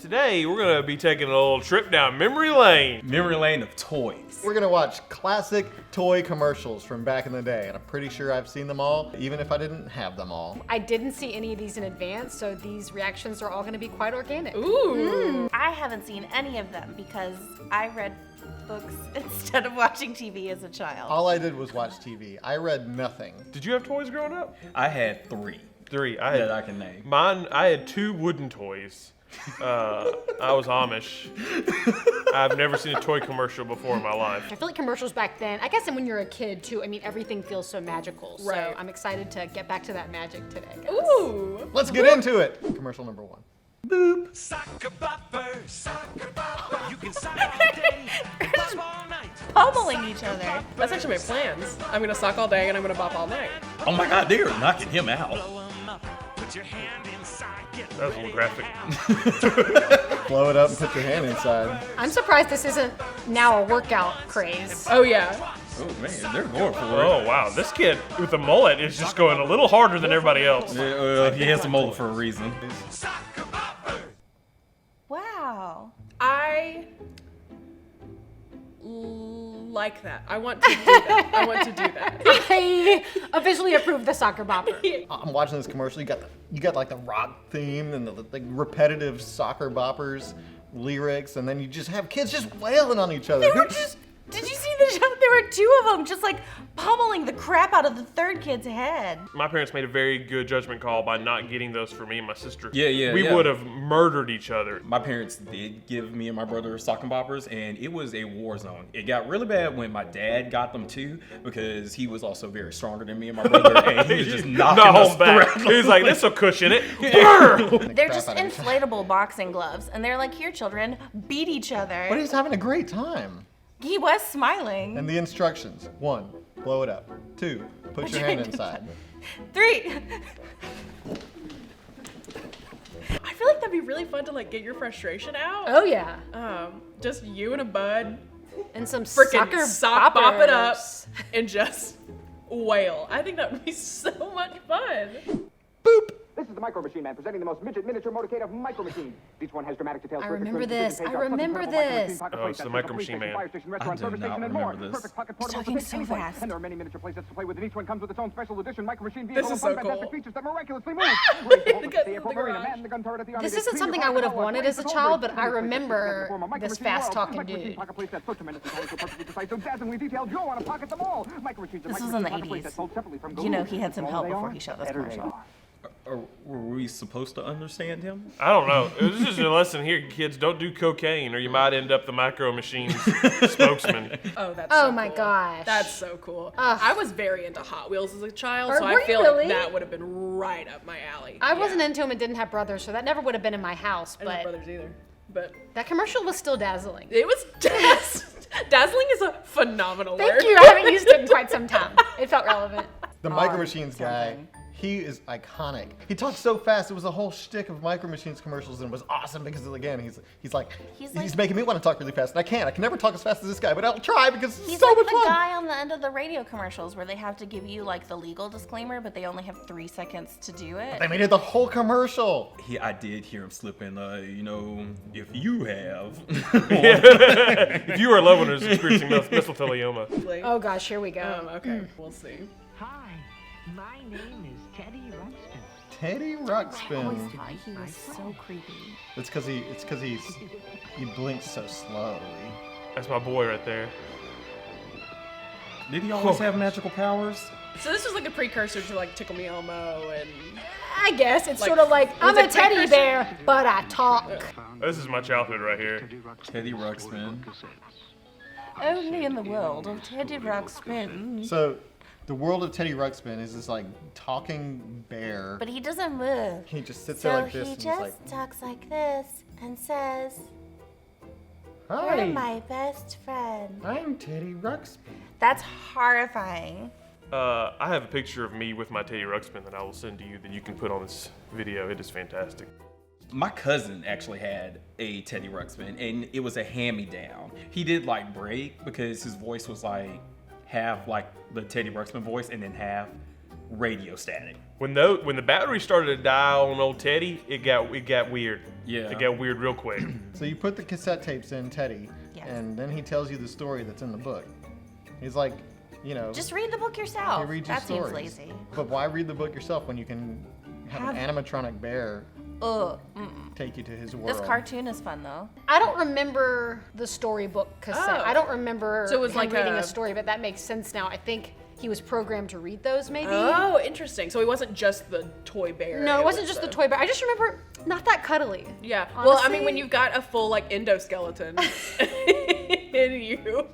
Today, we're gonna be taking a little trip down memory lane. Memory lane of toys. We're gonna watch classic toy commercials from back in the day, and I'm pretty sure I've seen them all, even if I didn't have them all. I didn't see any of these in advance, so these reactions are all gonna be quite organic. Ooh. I haven't seen any of them because I read books instead of watching TV as a child. All I did was watch TV. I read nothing. Did you have toys growing up? I had three. That I can name. Mine, I had 2 wooden toys. I was Amish. I've never seen a toy commercial before in my life. I feel like commercials back then, I guess when you're a kid too, I mean, everything feels so magical. Right. So I'm excited to get back to that magic today, guys. Ooh. Let's get into it. Commercial number 1. Boop. Soccer bopper, you can sock all day, bop all night. Pummeling each other. That's actually my plans. I'm gonna sock all day and I'm gonna bop all night. Oh my God, they are knocking him out. Blow 'em up, put your hand inside, get That was a little graphic. Blow it up and put your hand inside. I'm surprised this isn't now a workout craze. Oh yeah. Oh man, they're going for it. Oh wow, this kid with the mullet is just going a little harder than everybody else. He has a mullet for a reason. soccer bopper. Wow. I like that. I want to do that. I want to do that. I officially approve the soccer bopper. I'm watching this commercial. You got like the rock theme and the repetitive soccer boppers lyrics, and then you just have kids just wailing on each other. They were just, did you see the show? There were 2 of them just like pummeling the crap out of the third kid's head. My parents made a very good judgment call by not getting those for me and my sister. Yeah, We yeah. would have murdered each other. My parents did give me and my brother sock and boppers, and it was a war zone. It got really bad when my dad got them too, because he was also very stronger than me and my brother, and he was just knocking us back. around. He's like, this'll cushion it. Brr! They're just inflatable boxing gloves, and they're like, here, children, beat each other. But he's having a great time. He was smiling. And the instructions: 1, blow it up. 2, put your hand inside. 3. I feel like that'd be really fun to like get your frustration out. Oh yeah. Just you and a bud And some freaking soccer sock bop it up boppers. and just wail. I think that would be so much fun. This is the Micro Machine Man presenting the most midget miniature motorcade of Micro Machines. Each one has dramatic details. I remember this. I remember this. Oh, it's the Micro Machine Man. I do not remember this. He's talking so fast. And there are many miniature playsets to play with, and each one comes with its own special edition Micro Machine This vehicle is and so fun fantastic cool. features that miraculously move. Raise the Because the of airport the marina, garage. man, the gun turret at the This Army, isn't the something speeder I would have pilot, wanted as a race child, the but I Micro Machine remember form a Micro this Machine world. fast-talking Micro Machine dude. pocket playsets, so tremendously tiny, so perfectly precise, so dazzlingly detailed, you'll want to pocket them all. Micro Machines and This Micro was in the Machine pocket 80s. playsets sold separately from You know, Google. he had some The help smaller they before are, he showed this the better they commercial. are. Were we supposed to understand him? I don't know. This is just a lesson here, kids. Don't do cocaine, or you might end up the Micro Machines spokesman. Oh, that's Oh so my cool. gosh. That's so cool. Ugh. I was very into Hot Wheels as a child, Or so were I feel you really? like that would have been right up my alley. I Yeah. wasn't into him and didn't have brothers, so that never would have been in my house, I didn't have but brothers either. But that commercial was still dazzling. it was dazzling is a phenomenal word. Thank you. I haven't used it in quite some time. It felt relevant. The Micro Machines guy, he is iconic. He talks so fast. It was a whole shtick of Micro Machines commercials, and it was awesome because again, he's like He's making me want to talk really fast, and I can't. I can never talk as fast as this guy, but I'll try because it's He's so like much the fun. guy on the end of the radio commercials where they have to give you like the legal disclaimer, but they only have 3 seconds to do it. They made it the whole commercial. I did hear him slip in, if you have. If you are a loved one who's experiencing mesothelioma. Like, Oh gosh, here we go. okay, we'll see. Hi, my name is Teddy Ruxpin. Teddy I always Ruxpin. thought he was so creepy. It's because he blinks so slowly. That's my boy right there. Did he always have magical powers? So this was like a precursor to like Tickle Me Elmo and I guess it's Like, sort of like, I'm was a it teddy precursor? bear, but I talk. This is my childhood right here. Teddy Ruxpin. Only in the world of Teddy Ruxpin. So, the world of Teddy Ruxpin is this like talking bear. But he doesn't move. He just sits there So like this he and just he's like, talks like this and says, "Hi, "You're my best friend." I'm Teddy Ruxpin." That's horrifying. I have a picture of me with my Teddy Ruxpin that I will send to you that you can put on this video. It is fantastic. My cousin actually had a Teddy Ruxpin, and it was a hand-me-down. He did like break because his voice was like half like the Teddy Ruxpin voice and then half radio static. When the battery started to die on old Teddy, it got weird. Yeah. It got weird real quick. So you put the cassette tapes in, Teddy, Yes. and then he tells you the story that's in the book. He's like, Just read the book yourself. he reads you That stories. seems lazy. But why read the book yourself when you can have an animatronic bear Ugh. take you to his world? This cartoon is fun though. I don't remember the storybook cassette. Oh. I don't remember So it was him like reading a- a story, but that makes sense now. I think he was programmed to read those, maybe. Oh, interesting. So he wasn't just the toy bear. No, it wasn't was just the toy bear. I just remember not that cuddly. Yeah. Well, I mean, Honestly. when you've got a full like endoskeleton in you,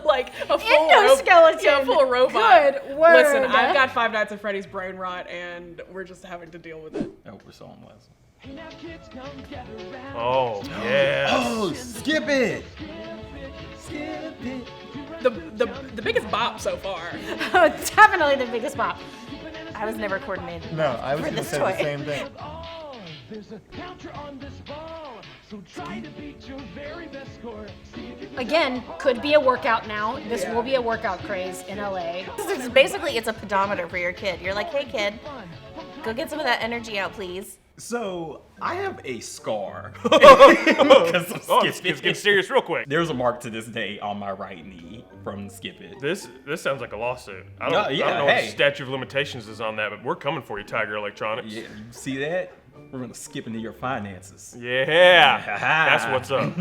like a full Endoskeleton. yeah, full robot. Good word. Listen, I've got Five Nights at Freddy's brain rot, and we're just having to deal with it. I hope we're so unless. Hey, now kids, come gather around. Oh, yeah. Oh, skip it! The biggest bop so far. Definitely the biggest pop. I was never coordinated. No, I was For going to this say toy. the same thing. Oh, there's a counter on this ball. So try to beat your very best score. See if you can Again, could be a workout now. This will be a workout craze in LA. Basically, it's a pedometer for your kid. You're like, hey kid, go get some of that energy out, please. So, I have a scar. Because of Oh, Skip it's getting It. serious real quick. There's a mark to this day on my right knee from Skip It. This sounds like a lawsuit. I don't Yeah, know what hey. the statute of limitations is on that, but we're coming for you, Tiger Electronics. Yeah, you see that? We're gonna skip into your finances. Yeah. That's what's up.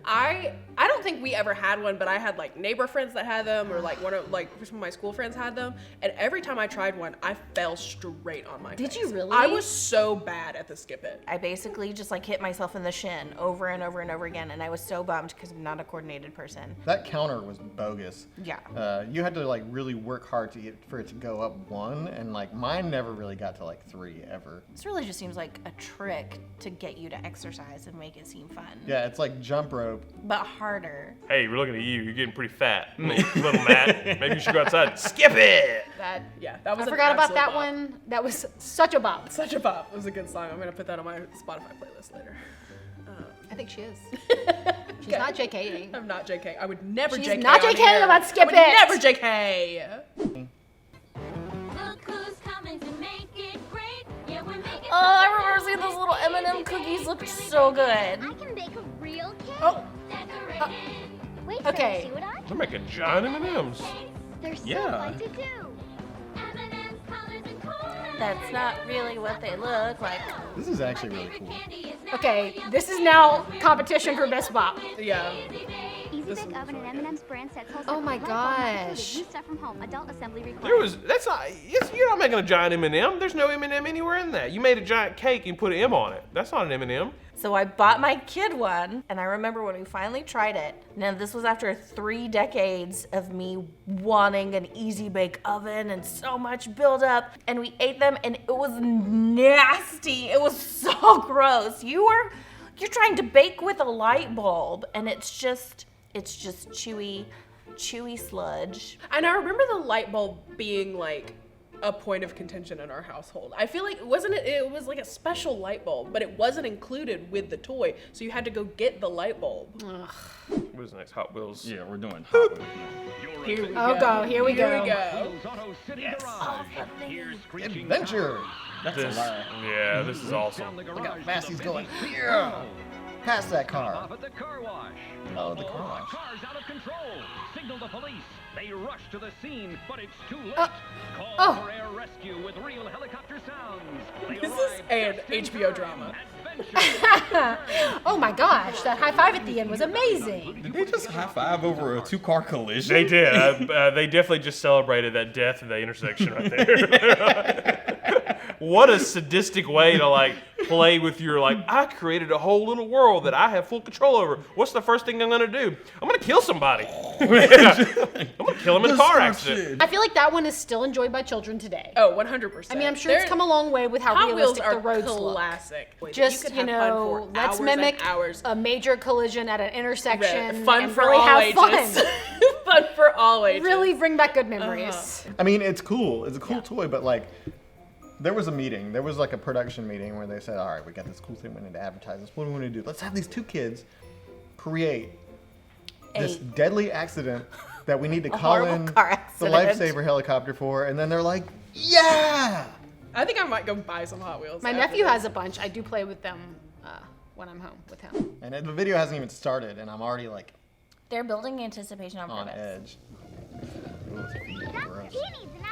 I don't think we ever had one, but I had like neighbor friends that had them, or like some of my school friends had them. And every time I tried one, I fell straight on my face. Did you really? I was so bad at the skip it. I basically just like hit myself in the shin over and over and over again, and I was so bummed because I'm not a coordinated person. That counter was bogus. Yeah. You had to like really work hard for it to go up 1, and like mine never really got to like 3 ever. This really just seems like a trick to get you to exercise and make it seem fun. Yeah, it's like jump rope. But harder. Hey, we're looking at you. You're getting pretty fat. Little Matt. Maybe you should go outside and skip it. That, Yeah, that was I an forgot about absolute that bop. one. That was such a bop. Such a bop. It was a good song. I'm gonna put that on my Spotify playlist later. I think she is. She's not JKing. I'm not JK. I would never She's JK. not on JK here. about Skip I would It. never JK. Look who's coming to make it great. Yeah, we're making Oh, I remember seeing those little M&M cookies looked so good. I can bake a real cake. Oh. Decorated. Wait, Okay. see what I They're making giant M&Ms. They're so Yeah. fun to do. M&M's, colors, and colors. That's not really what they look like. This is actually really cool. Okay, this is now competition for best bop. Yeah. Easy Bake Oven and M&M's brand sets whole Oh my separate light bulb not gosh. included. Use stuff from home. Adult assembly required. You're not making a giant M&M. There's no M&M anywhere in that. You made a giant cake and put an M on it. That's not an M&M. So I bought my kid one, and I remember when we finally tried it. Now, this was after 3 decades of me wanting an Easy Bake Oven and so much buildup, and we ate them, and it was nasty. It was so gross. You're trying to bake with a light bulb, and it's just chewy sludge. And I remember the light bulb being like a point of contention in our household. I feel like it was like a special light bulb, but it wasn't included with the toy, so you had to go get the light bulb. What is the next Hot Wheels? Yeah, we're doing Hot Wheels now. Here we Oh, go. Here we go. Wheels Auto City Garage. Here's screeching Adventure! That's This, a lie. yeah, this is down awesome. the Look garage how to fast the he's going. busy Yeah. Past that car. Off at the car wash. Oh, the car wash. Car's out of control. Signal the police. They rush to the scene, but it's too late. Call oh. for air rescue with real helicopter sounds. They This is arrive an just in HBO time. drama. Adventure. Oh my gosh, that high five at the end was amazing. Did they just high five over a 2-car collision? They did. They definitely just celebrated that death at the intersection right there. What a sadistic way to like play with your like, I created a whole little world that I have full control over. What's the first thing I'm gonna do? I'm gonna kill somebody. I'm gonna kill him in a car accident. I feel like that one is still enjoyed by children today. Oh, 100%. I mean, I'm sure it's come a long way with how Hot Wheels realistic are the roads look. classic. Just, could you have fun know, for let's hours mimic and hours. a major collision at an intersection Fun and for really all have ages. fun. Fun for all ages. Really bring back good memories. I mean, it's cool. It's a cool toy, but like, there was a meeting. There was like a production meeting where they said, all right, we got this cool thing. We need to advertise this. What do we want to do? Let's have these 2 kids create this deadly accident that we need to call horrible in car the accident. lifesaver helicopter for. And then they're like, Yeah! I think I might go buy some Hot Wheels. My after nephew this. has a bunch. I do play with them when I'm home with him. And the video hasn't even started, and I'm already like They're building anticipation on on purpose. edge. Ooh, it's feet, gross.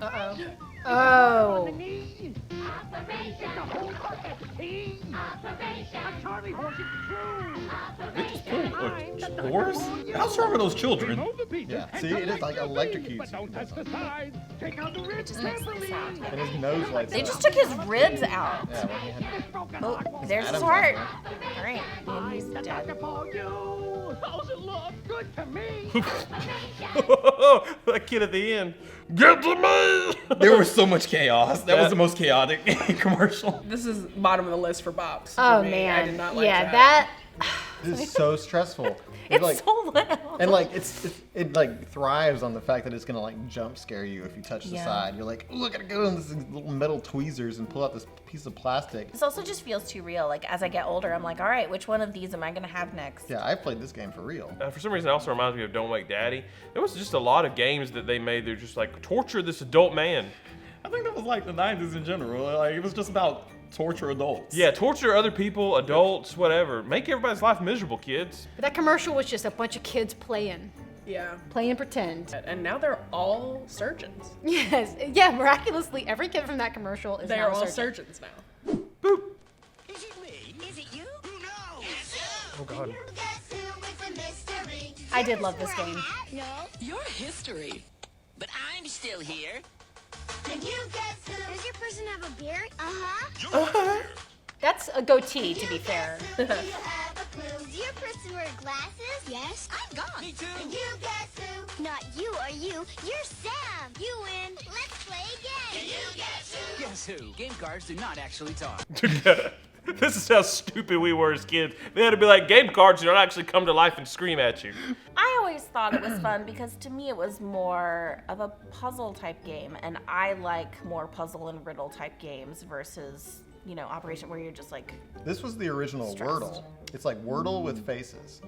Uh-oh. Oh. They just pull horse? How strong are those children? Yeah, see, it is like electrocutes. It just makes them sound. And his nose lights They up. just took his ribs out. Yeah, well, he had Oh, there's his Adam's heart. out All right, and he's dead. How's it look? Good to me. That kid at the end. Get to me! There was so much chaos. That was the most chaotic commercial. This is bottom of the list for Bops. for Oh me. man. I did not like yeah, that. This is so stressful. It's like, so loud. and like it like thrives on the fact that it's gonna like jump scare you if you touch the Yeah. side. You're like, oh, I gotta go in these little metal tweezers and pull out this piece of plastic. This also just feels too real. Like as I get older, I'm like, all right, which one of these am I gonna have next? Yeah, I played this game for real. For some reason, it also reminds me of Don't Wake Daddy. There was just a lot of games that they made. They're just like torture this adult man. I think that was like the 90s in general. Like, it was just about torture adults. Yeah, torture other people, adults, whatever. Make everybody's life miserable, kids. But that commercial was just a bunch of kids playing Yeah. pretend. And now they're all surgeons. Yes, yeah. Miraculously, every kid from that commercial is They now are a all surgeon. surgeons now. Is it me? Is it you? Who knows? Oh, God. I did love this game. No. You're history. But I'm still here. Does your person have a beard? Uh-huh. That's a goatee, to be fair. Do you have a clue? Does your person wear glasses? Yes. I'm gone. Me too. And you guess who? Not you or you. You're Sam. You win. Let's play again. Can you guess who? Guess who? Game cards do not actually talk. This is how stupid we were as kids. They had to be like, game cards do not actually come to life and scream at you. I always thought it was fun because to me it was more of a puzzle type game, and I like more puzzle and riddle type games versus, you know, Operation where you're just like. This was the original Stressed. Wordle. It's like Wordle with faces.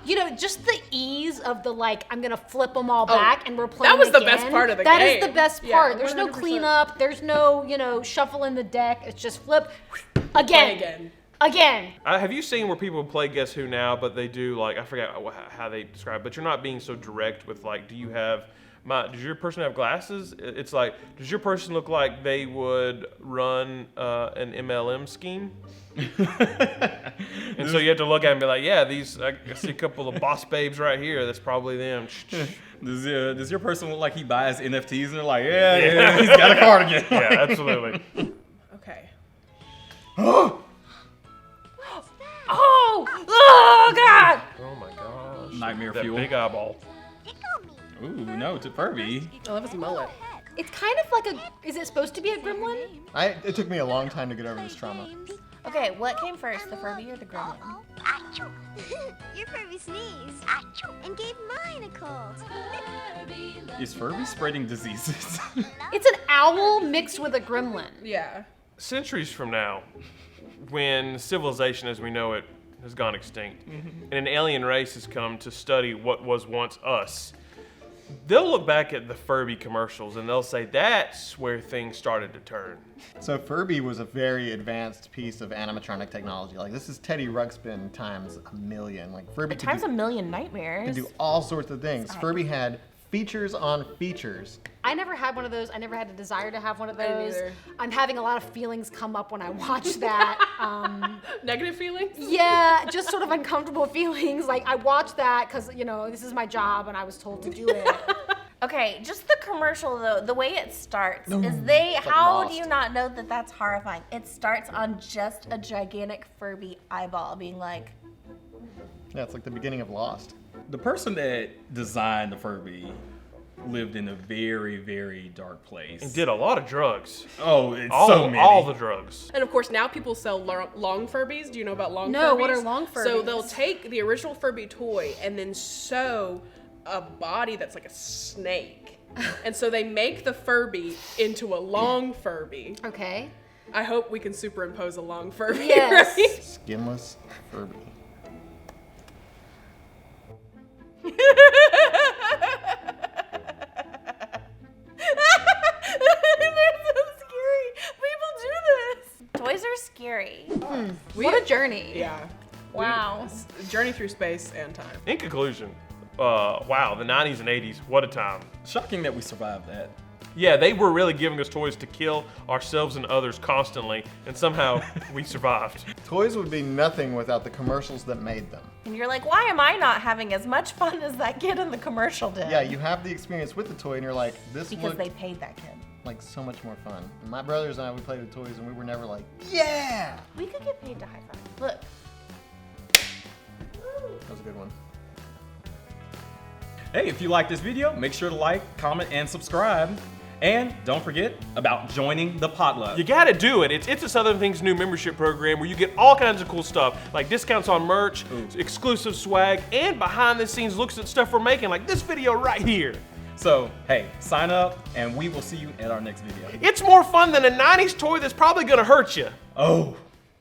You know, just the ease of the like, I'm gonna flip them all back and we're playing. that was the again. best part of the That game. is the best Yeah, part. There's no 100%. cleanup. There's no, you know, shuffling the deck. It's just flip Play again. again. Again. Have you seen where people play Guess Who now, but they do like, I forget how they describe it, but you're not being so direct with like, does your person have glasses? It's like, does your person look like they would run an MLM scheme? And so you have to look at it and be like, yeah, I see a couple of boss babes right here. That's probably them. Does your person look like he buys NFTs and they're like, yeah, he's got a cardigan. Yeah, absolutely. Okay. Oh God! Oh my gosh. Nightmare that fuel. big eyeball. Ooh, no, to Furby. I love his mullet. It's kind of like a. Is it supposed to be a gremlin? It took me a long time to get over this trauma. Okay, what came first, the Furby or the gremlin? Achoo. Your Furby sneezed. Achoo. And gave mine a cold. Is Furby spreading diseases? It's an owl mixed with a gremlin. Yeah. Centuries from now, when civilization as we know it has gone extinct, and an alien race has come to study what was once us, they'll look back at the Furby commercials and they'll say that's where things started to turn. So Furby was a very advanced piece of animatronic technology. Like this is Teddy Ruxpin times a million. Like Furby Times a million could nightmares. do all sorts of things. Furby had features on features. I never had one of those. I never had a desire to have one of I didn't those. either. I'm having a lot of feelings come up when I watch that. Negative feelings? Yeah, just sort of uncomfortable feelings. Like I watched that because, you know, this is my job and I was told to do it. Okay, just the commercial though, the way it starts is like how Lost. do you not know that that's horrifying? It starts on just a gigantic Furby eyeball being like, Yeah, it's like the beginning of Lost. The person that designed the Furby lived in a very, very dark place. And did a lot of drugs. Oh, it's so many. All the drugs. And of course, now people sell long Furbies. Do you know about long Furbies? No, what are long So Furbies? they'll take the original Furby toy and then sew a body that's like a snake. And so they make the Furby into a long Furby. Okay. I hope we can superimpose a long Furby. Yes. Right? Skinless Furby. journey. Yeah. Wow. Journey through space and time. In conclusion, wow, the 90s and 80s, what a time. Shocking that we survived that. Yeah, they were really giving us toys to kill ourselves and others constantly, and somehow we survived. Toys would be nothing without the commercials that made them. And you're like, why am I not having as much fun as that kid in the commercial did? Yeah, you have the experience with the toy, and you're like, this Because looked they paid that kid. like so much more fun. And my brothers and I, we played with toys, and we were never like, yeah! We could get paid to high five. Look. That was a good one. Hey, if you like this video, make sure to like, comment, and subscribe. And don't forget about joining the potluck. You gotta do it. It's a Southern Things new membership program where you get all kinds of cool stuff, like discounts on merch, exclusive swag, and behind the scenes looks at stuff we're making, like this video right here. So, hey, sign up, and we will see you at our next video. It's more fun than a 90s toy that's probably gonna hurt you. Oh.